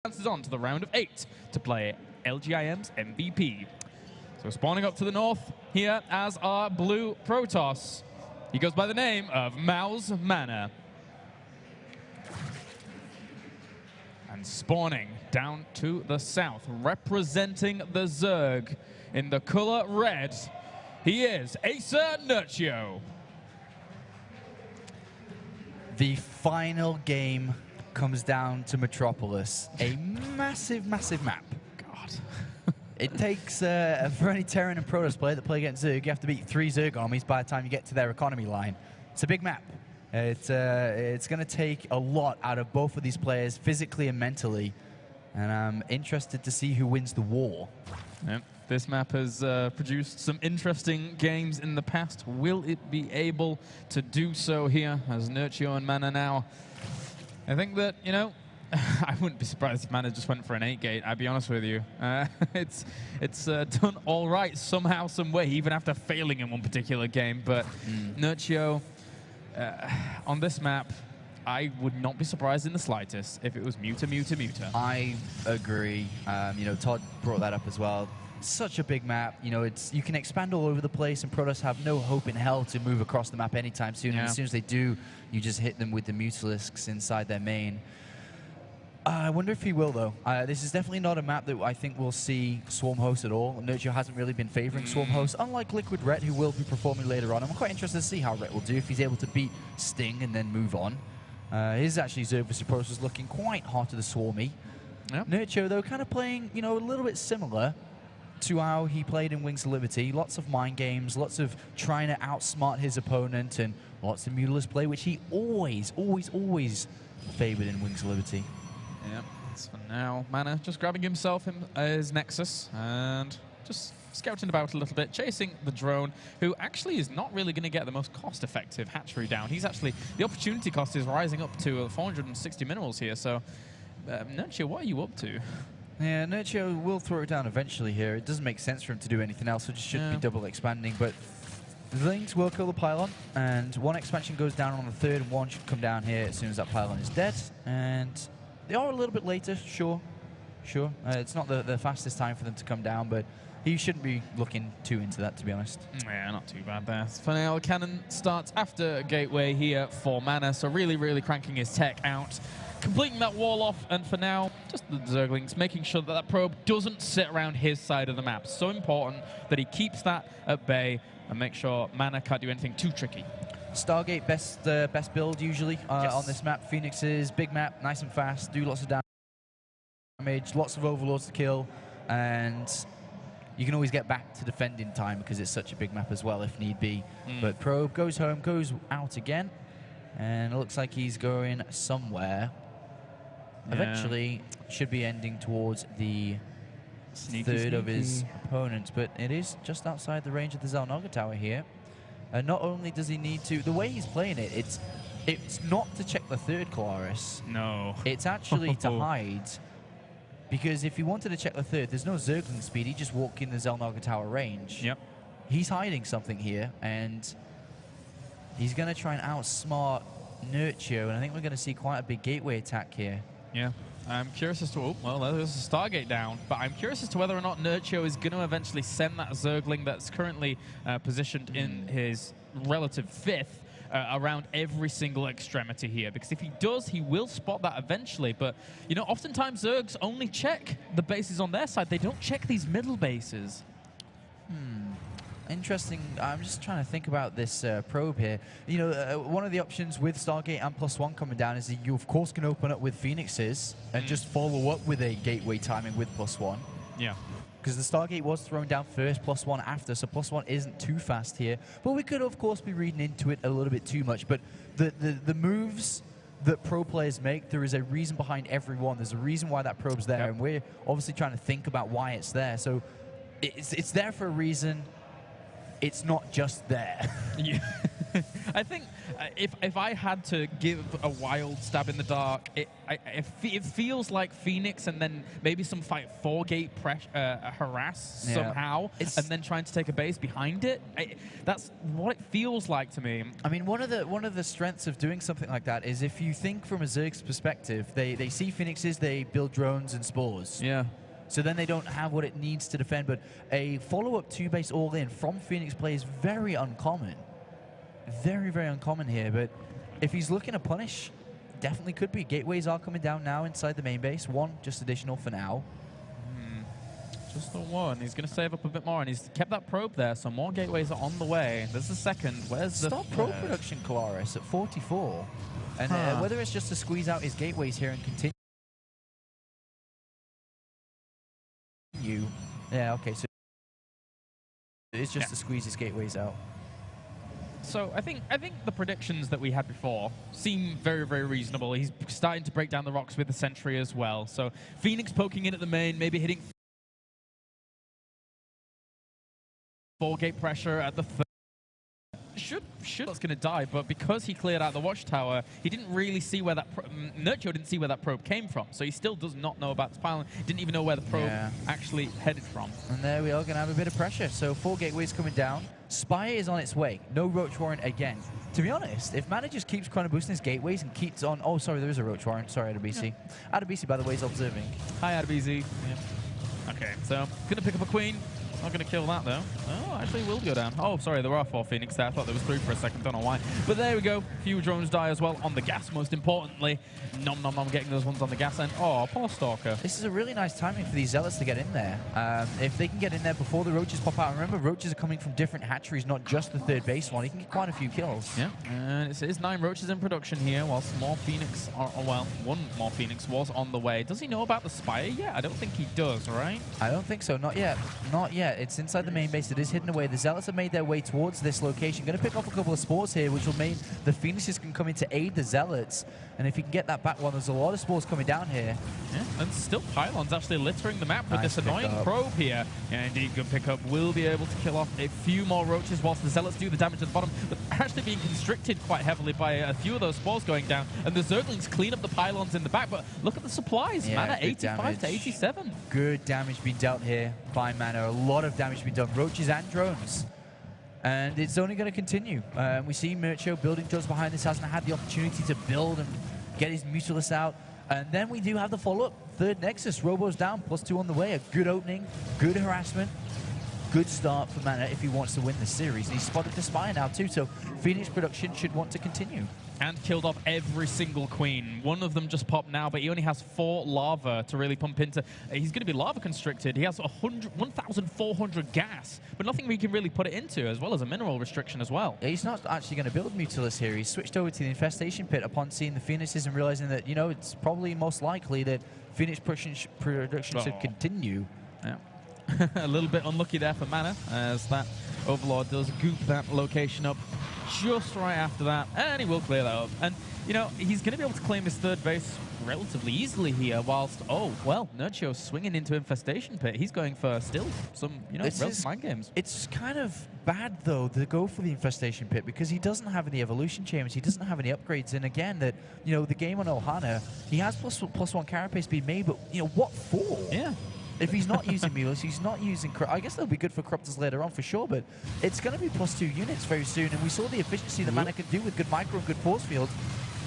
advances on to the round of 8 to play LGIM's MVP. So spawning up to the north here as our blue Protoss. He goes by the name of Mouse Mana. And spawning down to the south, representing the Zerg in the color red, he is Acer Nerchio. The final game comes down to Metropolis, a massive, massive map. God. It takes, for any Terran and Protoss player that play against Zerg, you have to beat 3 Zerg armies by the time you get to their economy line. It's a big map. It's going to take a lot out of both of these players, physically and mentally. And I'm interested to see who wins the war. Yep. This map has produced some interesting games in the past. Will it be able to do so here as Nerchio and Mana now? I think that, you know, I wouldn't be surprised if Mana just went for an 8-gate, I'll be honest with you. It's done all right somehow, some way, even after failing in one particular game. But Nerchio, on this map, I would not be surprised in the slightest if it was Muta, Muta, Muta. I agree. You know, Todd brought that up as well. Such a big map, you know, you can expand all over the place, and Protoss have no hope in hell to move across the map anytime soon. Yeah. And as soon as they do, you just hit them with the Mutalisks inside their main. I wonder if he will, though. This is definitely not a map that I think we'll see Swarm host at all. Nerchio hasn't really been favoring Swarm host, unlike Liquid Ret, who will be performing later on. I'm quite interested to see how Ret will do if he's able to beat Sting and then move on. His actually Zerg vs Protoss is looking quite hot to the Swarmy. Yep. Nerchio, though, kind of playing, you know, a little bit similar to how he played in Wings of Liberty. Lots of mind games, lots of trying to outsmart his opponent, and lots of Mutalist play, which he always, always, always favored in Wings of Liberty. Yep, so now Mana just grabbing himself his Nexus and just scouting about a little bit, chasing the drone, who actually is not really going to get the most cost-effective hatchery down. He's actually, the opportunity cost is rising up to 460 minerals here, so Nerchio, what are you up to? Yeah, Nerchio will throw it down eventually here. It doesn't make sense for him to do anything else, so it just should be double expanding. But the Lynx will kill the pylon, and one expansion goes down on the third, and one should come down here as soon as that pylon is dead. And they are a little bit later, sure. It's not the fastest time for them to come down, but he shouldn't be looking too into that, to be honest. Yeah, not too bad there. For now, Cannon starts after Gateway here for Mana, so really, really cranking his tech out, completing that wall off, and for now, just the Zerglings, making sure that that probe doesn't sit around his side of the map. So important that he keeps that at bay and make sure Mana can't do anything too tricky. Stargate, best build usually on this map. Phoenixes, big map, nice and fast, do lots of damage, lots of Overlords to kill, and you can always get back to defend in time because it's such a big map as well if need be. But probe goes home, goes out again, and it looks like he's going somewhere. Eventually, should be ending towards the third of his opponents, but it is just outside the range of the Xel'Naga Tower here. And not only does he need to, the way he's playing it, it's not to check the third Kalaris. No. It's actually to hide, because if he wanted to check the third, there's no Zergling speed, he just walk in the Xel'Naga Tower range. Yep. He's hiding something here, and he's going to try and outsmart Nerchio, and I think we're going to see quite a big gateway attack here. Yeah, I'm curious as to, oh, well, there's a Stargate down, but I'm curious as to whether or not Nerchio is going to eventually send that Zergling that's currently positioned in his relative fifth around every single extremity here, because if he does, he will spot that eventually. But, you know, oftentimes Zergs only check the bases on their side. They don't check these middle bases. Interesting. I'm just trying to think about this probe here. You know, one of the options with Stargate and +1 coming down is that you, of course, can open up with Phoenixes and just follow up with a gateway timing with +1. Yeah. Because the Stargate was thrown down first, +1 after, so +1 isn't too fast here. But we could, of course, be reading into it a little bit too much. But the moves that pro players make, there is a reason behind every one. There's a reason why that probe's there, and we're obviously trying to think about why it's there. So it's there for a reason. It's not just there. Yeah. I think if I had to give a wild stab in the dark, it feels like Phoenix and then maybe some fight 4-gate harass somehow, and then trying to take a base behind it. That's what it feels like to me. I mean, one of the strengths of doing something like that is if you think from a Zerg's perspective, they see Phoenixes, they build drones and spores. Yeah. So then they don't have what it needs to defend. But a follow-up 2-base all-in from Phoenix play is very uncommon. Very, very uncommon here. But if he's looking to punish, definitely could be. Gateways are coming down now inside the main base. One just additional for now. Just the one. He's going to save up a bit more, and he's kept that probe there, so more gateways are on the way. There's the second. Where's the Stop probe production, Kalaris, at 44. And whether it's just to squeeze out his gateways here and continue. Yeah, okay, so it's just to squeeze his gateways out. So I think the predictions that we had before seem very, very reasonable. He's starting to break down the rocks with the sentry as well. So Phoenix poking in at the main, maybe hitting 4-gate pressure at the third. Should that's going to die, but because he cleared out the watchtower, he didn't really see where that Nerchio didn't see where that probe came from, so he still does not know about this pylon. Didn't even know where the probe actually headed from. And there we are, going to have a bit of pressure. So 4 gateways coming down. Spire is on its way. No Roach Warren again. To be honest, if Mana just keeps kind of boosting his gateways and keeps on... Oh, sorry, there is a Roach Warren. Sorry, Adabisi. Adabisi, by the way, is observing. Hi, Adabisi. Yeah. Okay, so going to pick up a queen. Not going to kill that, though. Oh, actually will go down. Oh, sorry, there are 4 Phoenix there. I thought there was 3 for a second. Don't know why. But there we go. Few drones die as well on the gas, most importantly. Nom nom nom, getting those ones on the gas end. Oh, poor Stalker. This is a really nice timing for these Zealots to get in there. If they can get in there before the Roaches pop out. Remember, Roaches are coming from different hatcheries, not just the third base one. He can get quite a few kills. Yeah, and it is 9 Roaches in production here, whilst more Phoenix are, well, 1 more Phoenix was on the way. Does he know about the Spire yet? I don't think he does, right? I don't think so. Not yet. Not yet. It's inside the main base. It is hidden away. The Zealots have made their way towards this location. Going to pick off a couple of spores here, which will mean the Phoenixes can come in to aid the Zealots. And if he can get that back one, there's a lot of spores coming down here. Yeah, and still pylons actually littering the map with this annoying probe here. Yeah, indeed, good pickup. Will be able to kill off a few more Roaches whilst the Zealots do the damage at the bottom, but actually being constricted quite heavily by a few of those spores going down. And the Zerglings clean up the pylons in the back, but look at the supplies. Yeah, Mana 85 to 87. Good damage being dealt here by Mana. A lot of damage being done. Roaches and drones. And it's only going to continue. We see Nerchio building drones behind this. Hasn't had the opportunity to build and get his Mutalisk out. And then we do have the follow-up. Third Nexus. Robo's down. +2 on the way. A good opening. Good harassment. Good start for Mana if he wants to win the series. And he's spotted the Spire now too. So Phoenix production should want to continue. And killed off every single queen. One of them just popped now, but he only has 4 lava to really pump into. He's going to be lava constricted. He has 1,400 gas, but nothing we can really put it into, as well as a mineral restriction as well. Yeah, he's not actually going to build Mutalisk here. He's switched over to the Infestation Pit upon seeing the Phoenixes and realizing that, you know, it's probably most likely that Phoenix production should continue. Yeah. A little bit unlucky there for Mana, as that Overlord does goop that location up just right after that, and he will clear that up. And, you know, he's going to be able to claim his third base relatively easily here, whilst, oh, well, Nerchio swinging into Infestation Pit. He's going for still some, you know, relative mind games. It's kind of bad, though, to go for the Infestation Pit, because he doesn't have any evolution chambers, he doesn't have any upgrades, and again, that, you know, the game on Ohana, he has plus one carapace being made, but, you know, what for? Yeah. If he's not using Mules, he's not using... I guess they'll be good for Corruptors later on for sure, but it's going to be +2 units very soon, and we saw the efficiency that Mana can do with good micro and good force field.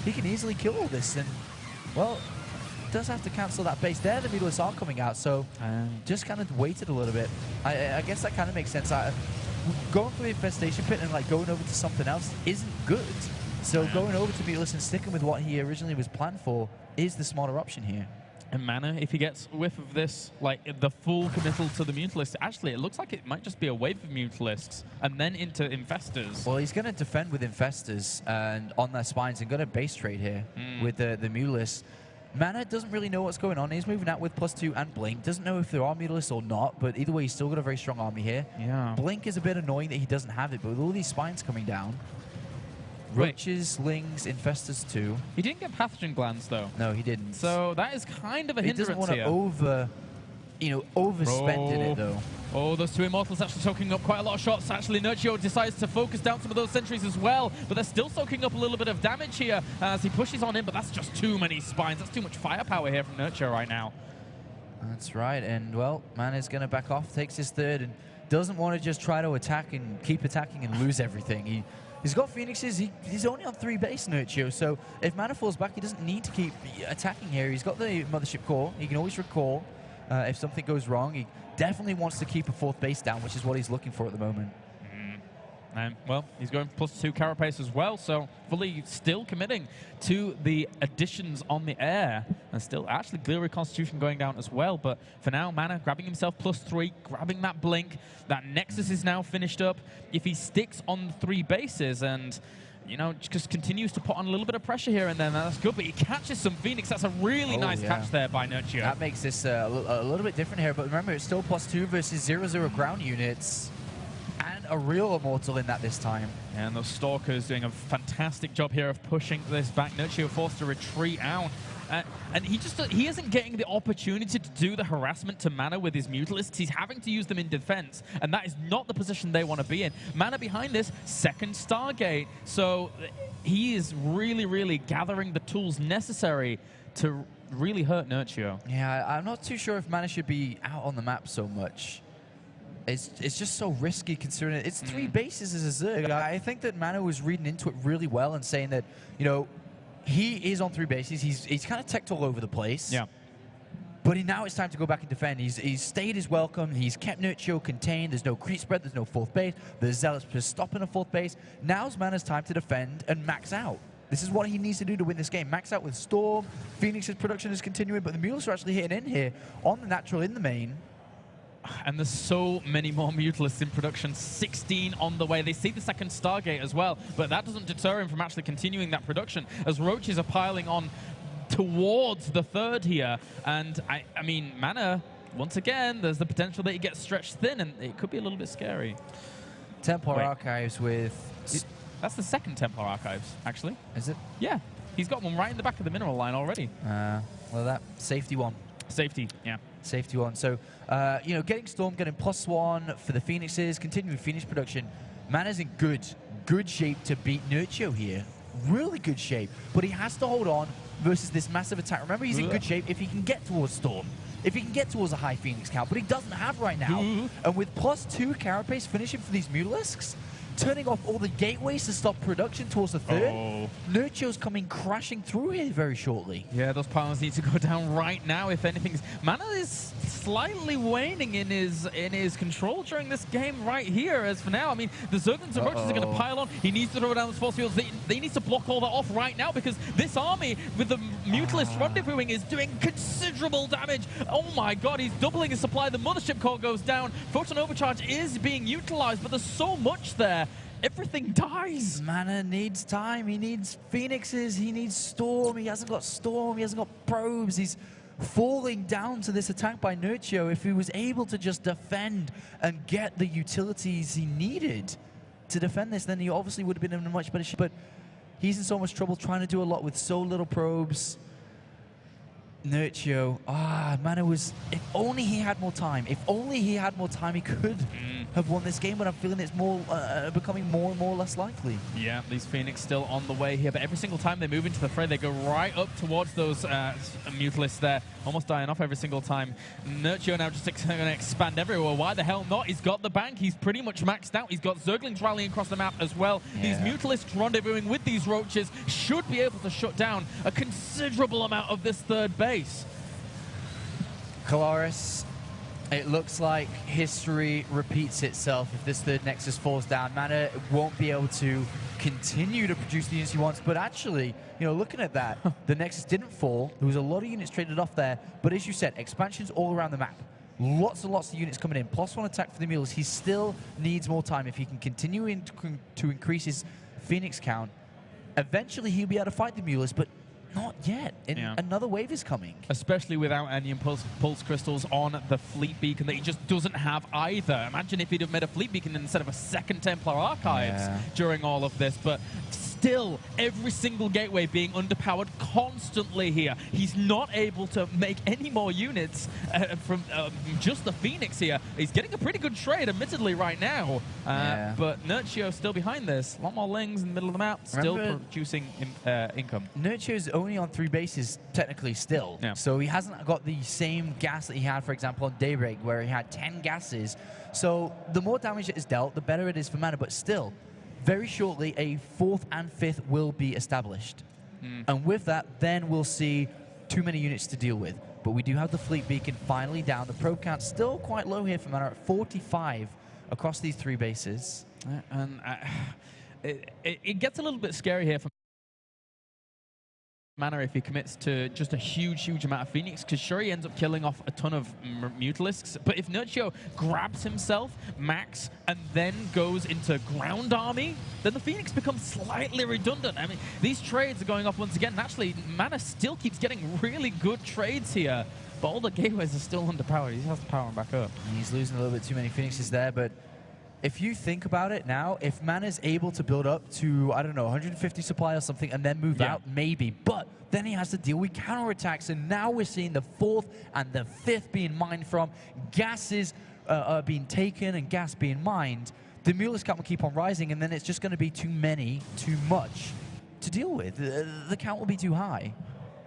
He can easily kill all this, and, well, does have to cancel that base there. The Mules are coming out, so just kind of waited a little bit. I guess that kind of makes sense. Going for the Infestation Pit and like going over to something else isn't good. So going over to Mules and sticking with what he originally was planned for is the smarter option here. And Mana, if he gets whiff of this, like the full committal to the Mutalisk, actually it looks like it might just be a wave of Mutalisks and then into Infestors. Well, he's going to defend with Infestors and on their spines and going to base trade here with the Mutalisks. Mana doesn't really know what's going on. He's moving out with +2 and Blink. Doesn't know if there are Mutalisks or not, but either way, he's still got a very strong army here. Yeah. Blink is a bit annoying that he doesn't have it, but with all these spines coming down, Roaches, Lings, Infestors too. He didn't get Pathogen Glands, though. No, he didn't. So that is kind of a hindrance here. He doesn't want to overspend in it, though. Oh, those two Immortals actually soaking up quite a lot of shots. Actually, Nerchio decides to focus down some of those sentries as well, but they're still soaking up a little bit of damage here as he pushes on in, but that's just too many spines. That's too much firepower here from Nerchio right now. That's right, and well, Mana's going to back off, takes his third, and doesn't want to just try to attack and keep attacking and lose everything. He's got Phoenixes, he's only on 3 base, Nerchio, so if Mana falls back, he doesn't need to keep attacking here. He's got the Mothership Core, he can always recall if something goes wrong. He definitely wants to keep a 4th base down, which is what he's looking for at the moment. Well, he's going +2 carapace as well, so fully still committing to the additions on the air. And still actually Gliori Constitution going down as well, but for now, Mana grabbing himself +3, grabbing that Blink. That Nexus is now finished up. If he sticks on 3 bases and just continues to put on a little bit of pressure here and then, that's good, but he catches some Phoenix. That's a really nice catch there by Nerchio. That makes this a little bit different here, but remember, it's still +2 versus 0/0 ground units. And a real Immortal in that this time. And the Stalkers doing a fantastic job here of pushing this back. Nerchio forced to retreat out. And he isn't getting the opportunity to do the harassment to Mana with his Mutalisks. He's having to use them in defense, and that is not the position they want to be in. Mana behind this, 2nd Stargate. So he is really, really gathering the tools necessary to really hurt Nerchio. Yeah, I'm not too sure if Mana should be out on the map so much. It's just so risky considering it's 3 bases as a Zerg. I think that Mana was reading into it really well and saying that, he is on 3 bases. He's kind of teched all over the place. Yeah. But now it's time to go back and defend. He's stayed his welcome. He's kept Nerchio contained. There's no creep spread. There's no 4th base. The Zealots just stopping a 4th base. Now's Mana's time to defend and max out. This is what he needs to do to win this game. Max out with Storm. Phoenix's production is continuing, but the Mules are actually hitting in here on the natural in the main. And there's so many more Mutalisks in production, 16 on the way. They see the 2nd Stargate as well, but that doesn't deter him from actually continuing that production as Roaches are piling on towards the 3rd here. And I mean, Mana, once again, there's the potential that he gets stretched thin, and it could be a little bit scary. Templar Archives with... That's the 2nd Templar Archives, actually. Is it? Yeah, he's got one right in the back of the mineral line already. Well, that safety one. Safety, yeah. Safety one. So, getting Storm, getting +1 for the Phoenixes, continuing Phoenix production. Mana's in good shape to beat Nerchio here. Really good shape. But he has to hold on versus this massive attack. Remember, he's in good shape if he can get towards Storm. If he can get towards a high Phoenix count, but he doesn't have right now. And with +2 carapace finishing for these Mutalisks, turning off all the gateways to stop production towards the 3rd. Nerchio's coming crashing through here very shortly. Yeah, those pylons need to go down right now, if anything. Mana is slightly waning in his control during this game right here. As for now, I mean, the Zerglings and Roaches are going to pile on. He needs to throw down the force fields. They need to block all that off right now because this army with the Mutalist rendezvousing is doing considerable damage. Oh my god, he's doubling his supply. The Mothership Core goes down. Photon Overcharge is being utilized, but there's so much there. Everything dies. Mana needs time. He needs Phoenixes. He needs Storm. He hasn't got Storm. He hasn't got probes. He's falling down to this attack by Nerchio. If he was able to just defend and get the utilities he needed to defend this, then he obviously would have been in a much better shape. But he's in so much trouble trying to do a lot with so little probes. Nerchio, Mana was, if only he had more time. If only he had more time, he could have won this game, but I'm feeling it's more becoming more and more less likely. Yeah, these Phoenix still on the way here, but every single time they move into the fray, they go right up towards those Mutalisks there, almost dying off every single time. Nerchio now just going to expand everywhere. Why the hell not? He's got the bank. He's pretty much maxed out. He's got Zerglings rallying across the map as well. These Mutalisks rendezvousing with these Roaches should be able to shut down a considerable amount of this 3rd base. Colaris, it looks like history repeats itself if this 3rd Nexus falls down. Mana won't be able to continue to produce the units he wants, but actually, looking at that, the Nexus didn't fall. There was a lot of units traded off there, but as you said, expansions all around the map. Lots and lots of units coming in. +1 attack for the Mules. He still needs more time. If he can continue to increase his Phoenix count, eventually he'll be able to fight the Mules, but not yet. Another wave is coming. Especially without any pulse crystals on the Fleet Beacon that he just doesn't have either. Imagine if he'd have made a Fleet Beacon instead of a 2nd Templar Archives during all of this. But still every single gateway being underpowered constantly here. He's not able to make any more units from just the Phoenix here. He's getting a pretty good trade, admittedly, right now. But Nerchio still behind this. A lot more Lings in the middle of the map, still producing income. Nerchio's only on 3 bases, technically, still. Yeah. So he hasn't got the same gas that he had, for example, on Daybreak, where he had 10 gases. So the more damage that is dealt, the better it is for Mana. But still, very shortly, a 4th and 5th will be established. And with that, then we'll see too many units to deal with. But we do have the Fleet Beacon finally down. The probe count still quite low here for Mana at 45 across these 3 bases. And it gets a little bit scary here for Mana if he commits to just a huge amount of Phoenix, because sure, he ends up killing off a ton of Mutalisks, but if Nerchio grabs himself, max, and then goes into ground army, then the Phoenix becomes slightly redundant. I mean, these trades are going off once again. Naturally, Mana still keeps getting really good trades here, but all the gateways are still underpowered. He has to power them back up. And he's losing a little bit too many Phoenixes there, but if you think about it now, if Mana's able to build up to, I don't know, 150 supply or something and then move out, maybe. But then he has to deal with counterattacks, and now we're seeing the 4th and the 5th being mined from. Gases are being taken and gas being mined. The Mutalisk count will keep on rising, and then it's just going to be too many, too much to deal with. The count will be too high.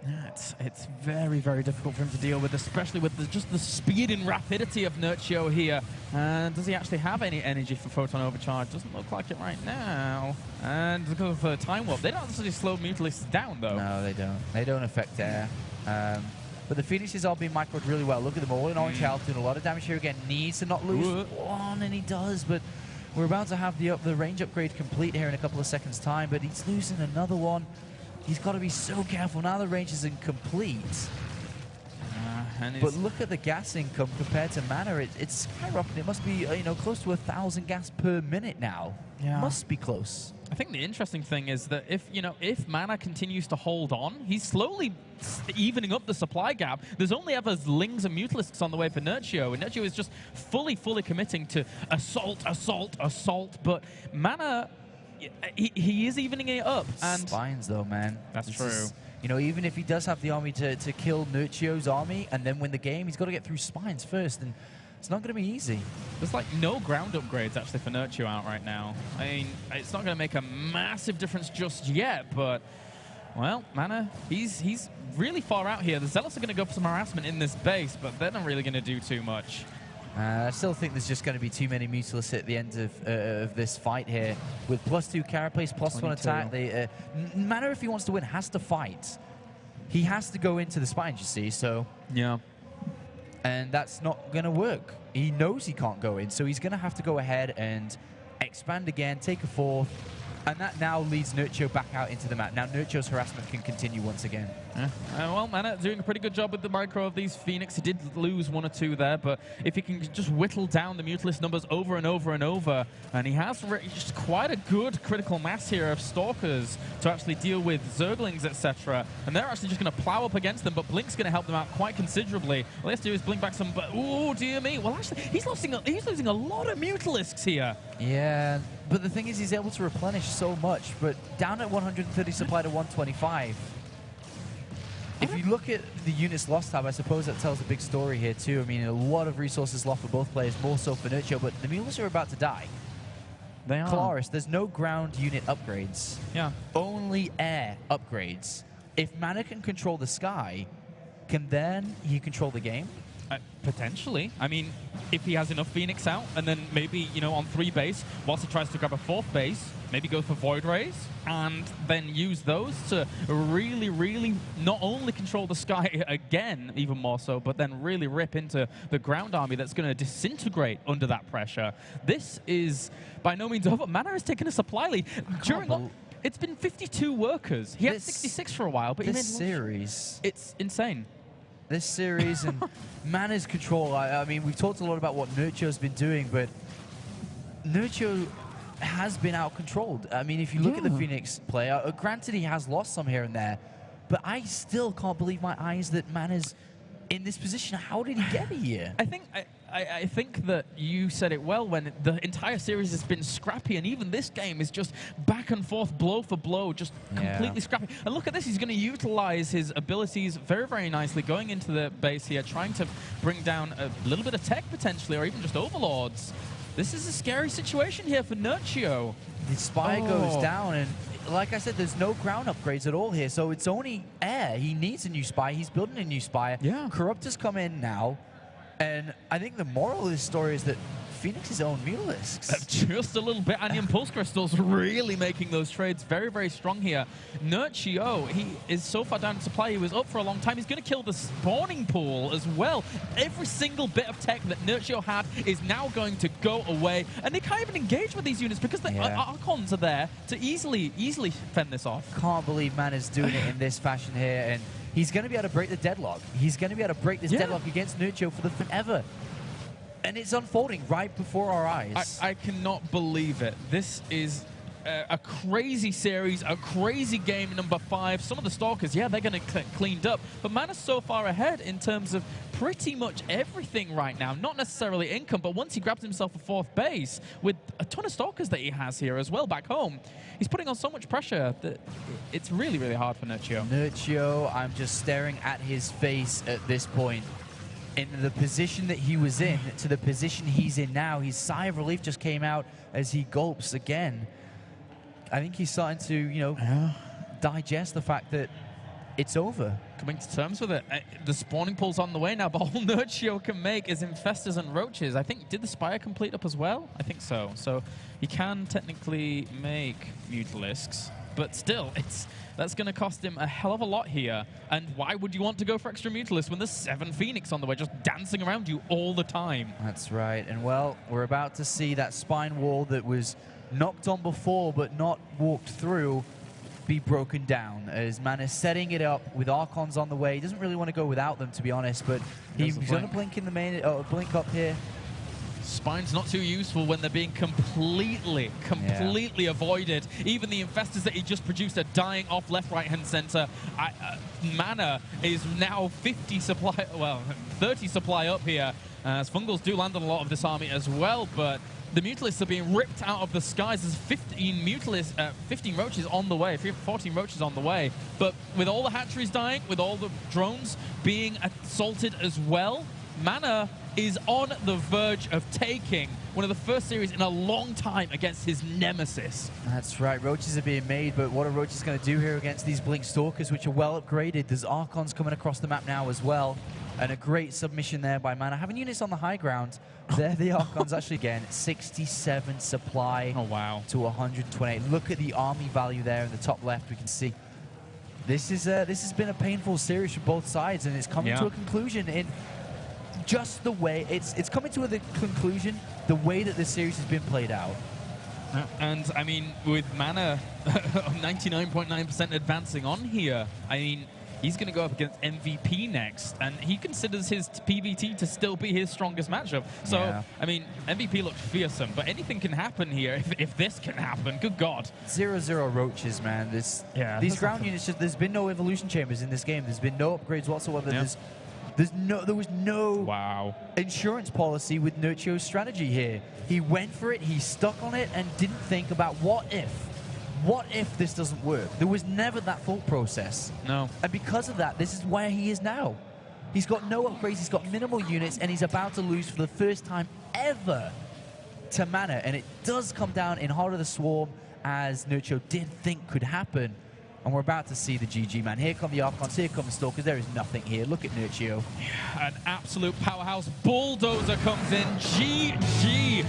Yeah, it's very difficult for him to deal with, especially with just the speed and rapidity of Nerchio here. Does he actually have any energy for Photon Overcharge? Doesn't look like it right now. And because of the Time Warp, they don't actually slow Mutalisks down, though. No, they don't. They don't affect air. But the Phoenixes are being microed really well. Look at them all in orange health, doing a lot of damage here again. Needs to not lose one, and he does, but we're about to have the range upgrade complete here in a couple of seconds' time, but he's losing another one. He's got to be so careful. Now the range is incomplete. But look at the gas income compared to Mana. It's skyrocketing. It must be close to 1,000 gas per minute now. Yeah. Must be close. I think the interesting thing is that if Mana continues to hold on, he's slowly evening up the supply gap. There's only ever Lings and Mutalisks on the way for Nerchio, and Nerchio is just fully committing to assault. But Mana, he is evening it up. And Spines, though, man. That's true. Even if he does have the army to kill Nerchio's army and then win the game, he's got to get through Spines first, and it's not going to be easy. There's like no ground upgrades actually for Nerchio out right now. I mean, it's not going to make a massive difference just yet, but well, Mana, he's really far out here. The Zealots are going to go for some harassment in this base, but they're not really going to do too much. I still think there's just going to be too many Mutalisks at the end of this fight here. With +2 carapace, +1 attack, Mana, if he wants to win, has to fight. He has to go into the Spines, you see, so... Yeah. And that's not going to work. He knows he can't go in, so he's going to have to go ahead and expand again, take a 4th, and that now leads Nerchio back out into the map. Now Nerchio's harassment can continue once again. Yeah. Well, Mana doing a pretty good job with the micro of these Phoenix. He did lose 1 or 2 there, but if he can just whittle down the Mutalisk numbers over and over, and he has just quite a good critical mass here of Stalkers to actually deal with Zerglings, etc. And they're actually just going to plow up against them, but Blink's going to help them out quite considerably. All he has to do is blink back some, but oh dear me. Well, actually, he's losing a lot of Mutalisks here. Yeah, but the thing is, he's able to replenish so much, but down at 130 supply to 125. If you look at the units lost tab, I suppose that tells a big story here too. I mean, a lot of resources lost for both players, more so for Nerchio, but the Mules are about to die. They are. Claris, there's no ground unit upgrades. Yeah. Only air upgrades. If Mana can control the sky, can then he control the game? Potentially. I mean, if he has enough Phoenix out, and then maybe, on 3 base, whilst he tries to grab a 4th base, maybe go for Void Rays, and then use those to really not only control the sky again, even more so, but then really rip into the ground army that's going to disintegrate under that pressure. This is by no means over. Mana has taken a supply lead. It's been 52 workers. He had 66 for a while, but this series... It's insane. This series and Mana's control, I mean, we've talked a lot about what Nerchio's been doing, but Nerchio has been out-controlled. I mean, if you look at the Phoenix player, granted he has lost some here and there, but I still can't believe my eyes that Mana's in this position. How did he get here? I think I think that you said it well when the entire series has been scrappy, and even this game is just back and forth, blow for blow, just completely scrappy. And look at this, he's going to utilize his abilities very, very nicely, going into the base here, trying to bring down a little bit of tech potentially, or even just overlords. This is a scary situation here for Nerchio. The spy goes down, and like I said, there's no ground upgrades at all here, so it's only air. He needs a new spy. He's building a new spy. Yeah. Corrupt has come in now, and I think the moral of this story is that Phoenix's own Mutalisks. Just a little bit. And the Impulse Crystals really making those trades very, very strong here. Nerchio, he is so far down in supply. He was up for a long time. He's going to kill the spawning pool as well. Every single bit of tech that Nerchio had is now going to go away. And they can't even engage with these units because the Archons are there to easily fend this off. Can't believe man is doing it in this fashion here. And he's going to be able to break the deadlock. He's going to be able to break this deadlock against Nerchio for the forever. And it's unfolding right before our eyes. I cannot believe it. This is a crazy series, a crazy game, number 5. Some of the Stalkers, they're going to get cleaned up. But man is so far ahead in terms of pretty much everything right now. Not necessarily income, but once he grabs himself a 4th base with a ton of Stalkers that he has here as well back home, he's putting on so much pressure that it's really, really hard for Nerchio. Nerchio, I'm just staring at his face at this point. In the position that he was in to the position he's in now, his sigh of relief just came out as he gulps again. I think he's starting to, digest the fact that it's over. Coming to terms with it. The spawning pool's on the way now, but all Nerchio can make is Infestors and Roaches. I think, did the Spire complete up as well? I think so. So he can technically make Mutalisks, but still, that's going to cost him a hell of a lot here. And why would you want to go for extra Mutalisks when there's 7 Phoenix on the way, just dancing around you all the time? That's right. And well, we're about to see that spine wall that was knocked on before but not walked through be broken down as man is setting it up with Archons on the way. He doesn't really want to go without them, to be honest, but he's going to blink in the main, blink up here. Spine's not too useful when they're being completely avoided. Even the Infestors that he just produced are dying off left, right, and center. Mana is now 50 supply, well, 30 supply up here, as Fungals do land on a lot of this army as well, but the Mutalisks are being ripped out of the skies. There's 15 Roaches on the way, 14 Roaches on the way. But with all the hatcheries dying, with all the drones being assaulted as well, Mana is on the verge of taking one of the first series in a long time against his nemesis. That's right, Roaches are being made, but what are Roaches going to do here against these Blink Stalkers, which are well upgraded? There's Archons coming across the map now as well, and a great submission there by Mana. Having units on the high ground, there the Archons actually again, 67 supply to 128. Look at the army value there in the top left, we can see. This has been a painful series for both sides, and it's coming to a conclusion in just the way it's coming to the conclusion the way that this series has been played out. And I mean, with Mana 99.9% advancing on here, I mean, he's going to go up against MVP next, and he considers his PVT to still be his strongest matchup. So, I mean, MVP looks fearsome, but anything can happen here if this can happen. Good God. 0-0 Roaches, man. These ground units, there's been no evolution chambers in this game. There's been no upgrades whatsoever. There was no insurance policy with Nerchio's strategy here. He went for it, he stuck on it, and didn't think about what if this doesn't work. There was never that thought process. No. And because of that, this is where he is now. He's got no upgrades, he's got minimal units, and he's about to lose for the first time ever to Mana. And it does come down in Heart of the Swarm, as Nerchio did think could happen. And we're about to see the GG, man. Here come the Archons, here come the Stalkers. There is nothing here. Look at Nerchio. An absolute powerhouse bulldozer comes in. GG.